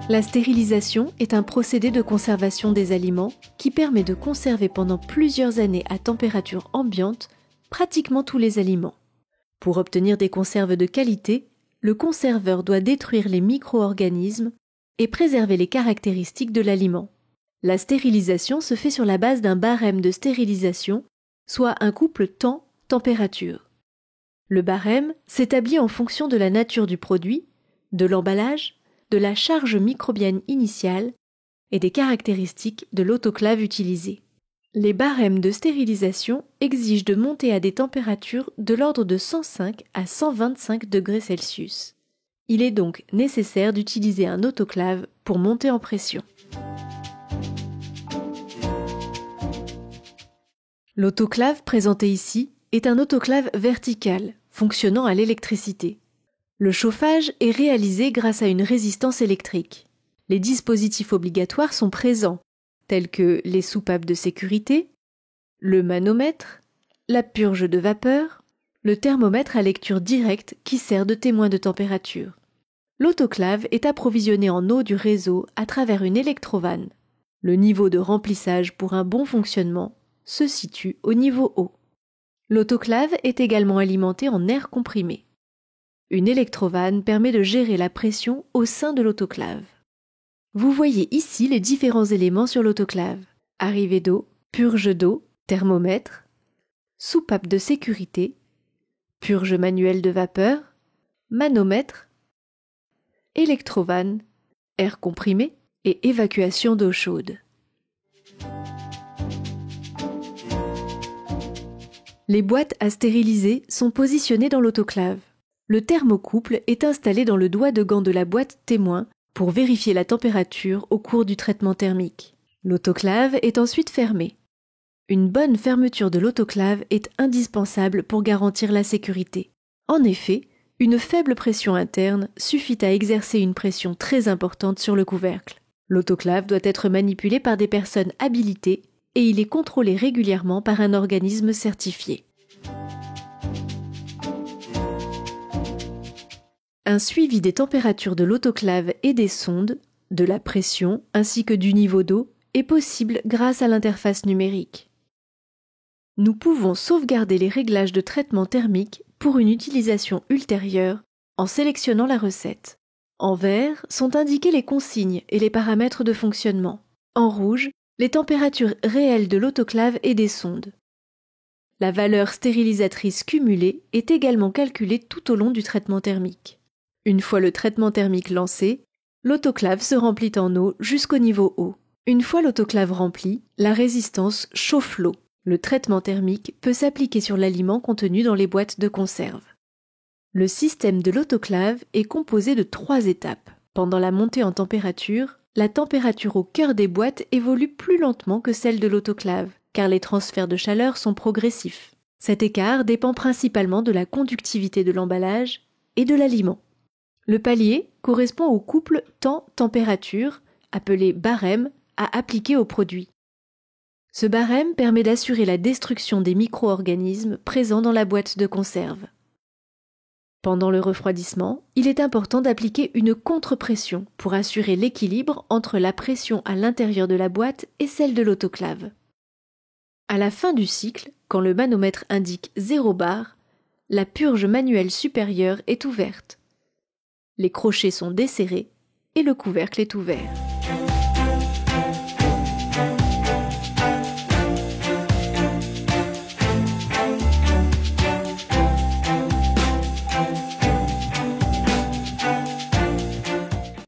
La stérilisation est un procédé de conservation des aliments qui permet de conserver pendant plusieurs années à température ambiante pratiquement tous les aliments. Pour obtenir des conserves de qualité, le conserveur doit détruire les micro-organismes et préserver les caractéristiques de l'aliment. La stérilisation se fait sur la base d'un barème de stérilisation, soit un couple temps-température. Le barème s'établit en fonction de la nature du produit, de l'emballage, de la charge microbienne initiale et des caractéristiques de l'autoclave utilisée. Les barèmes de stérilisation exigent de monter à des températures de l'ordre de 105 à 125 degrés Celsius. Il est donc nécessaire d'utiliser un autoclave pour monter en pression. L'autoclave présenté ici est un autoclave vertical, fonctionnant à l'électricité. Le chauffage est réalisé grâce à une résistance électrique. Les dispositifs obligatoires sont présents, tels que les soupapes de sécurité, le manomètre, la purge de vapeur, le thermomètre à lecture directe qui sert de témoin de température. L'autoclave est approvisionné en eau du réseau à travers une électrovanne. Le niveau de remplissage pour un bon fonctionnement se situe au niveau haut. L'autoclave est également alimenté en air comprimé. Une électrovanne permet de gérer la pression au sein de l'autoclave. Vous voyez ici les différents éléments sur l'autoclave. Arrivée d'eau, purge d'eau, thermomètre, soupape de sécurité, purge manuelle de vapeur, manomètre, électrovanne, air comprimé et évacuation d'eau chaude. Les boîtes à stériliser sont positionnées dans l'autoclave. Le thermocouple est installé dans le doigt de gant de la boîte témoin pour vérifier la température au cours du traitement thermique. L'autoclave est ensuite fermée. Une bonne fermeture de l'autoclave est indispensable pour garantir la sécurité. En effet, une faible pression interne suffit à exercer une pression très importante sur le couvercle. L'autoclave doit être manipulé par des personnes habilitées et il est contrôlé régulièrement par un organisme certifié. Un suivi des températures de l'autoclave et des sondes, de la pression ainsi que du niveau d'eau est possible grâce à l'interface numérique. Nous pouvons sauvegarder les réglages de traitement thermique pour une utilisation ultérieure en sélectionnant la recette. En vert sont indiquées les consignes et les paramètres de fonctionnement. En rouge, les températures réelles de l'autoclave et des sondes. La valeur stérilisatrice cumulée est également calculée tout au long du traitement thermique. Une fois le traitement thermique lancé, l'autoclave se remplit en eau jusqu'au niveau haut. Une fois l'autoclave remplie, la résistance chauffe l'eau. Le traitement thermique peut s'appliquer sur l'aliment contenu dans les boîtes de conserve. Le système de l'autoclave est composé de 3 étapes. Pendant la montée en température, la température au cœur des boîtes évolue plus lentement que celle de l'autoclave, car les transferts de chaleur sont progressifs. Cet écart dépend principalement de la conductivité de l'emballage et de l'aliment. Le palier correspond au couple temps-température, appelé barème, à appliquer au produit. Ce barème permet d'assurer la destruction des micro-organismes présents dans la boîte de conserve. Pendant le refroidissement, il est important d'appliquer une contre-pression pour assurer l'équilibre entre la pression à l'intérieur de la boîte et celle de l'autoclave. À la fin du cycle, quand le manomètre indique 0 bar, la purge manuelle supérieure est ouverte. Les crochets sont desserrés et le couvercle est ouvert.